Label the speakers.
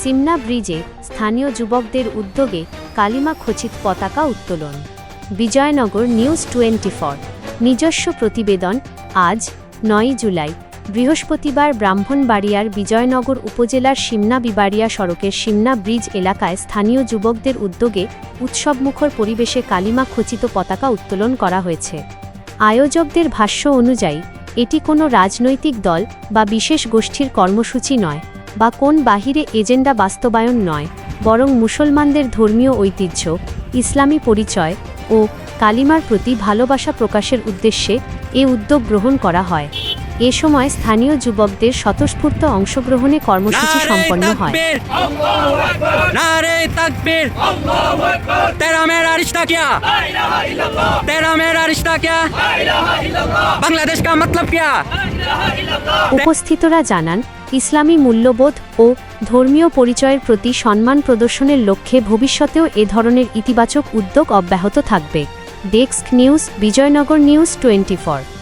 Speaker 1: সিমনা ব্রিজে স্থানীয় যুবকদের উদ্যোগে কালিমা খচিত পতাকা উত্তোলন। বিজয়নগর নিউজ 24 নিজস্ব প্রতিবেদন। আজ 9 জুলাই বৃহস্পতিবার ব্রাহ্মণবাড়িয়ার বিজয়নগর উপজেলার সিমনা বিবাড়িয়া সড়কের সিমনা ব্রিজ এলাকায় স্থানীয় যুবকদের উদ্যোগে উৎসবমুখর পরিবেশে কালিমা খচিত পতাকা উত্তোলন করা হয়েছে। আয়োজকদের ভাষ্য অনুযায়ী এটি কোনো রাজনৈতিক দল বা বিশেষ গোষ্ঠীর কর্মসূচি নয় বা কোন বাহিরে এজেন্ডা বাস্তবায়ন নয়, বরং মুসলমানদের ধর্মীয় ঐতিহ্য, ইসলামী পরিচয় ও কালিমার প্রতি ভালোবাসা প্রকাশের উদ্দেশ্যে এ উদ্যোগ গ্রহণ করা হয়। এ সময় স্থানীয় যুবকদের স্বতঃস্ফূর্ত অংশগ্রহণে কর্মসূচি সম্পন্ন হয়। উপস্থিতরা জানান, ইসলামী মূল্যবোধ ও ধর্মীয় পরিচয়ের প্রতি সম্মান প্রদর্শনের লক্ষ্যে ভবিষ্যতেও এ ধরনের ইতিবাচক উদ্যোগ অব্যাহত থাকবে। Desk news, Bijoynagar news 24।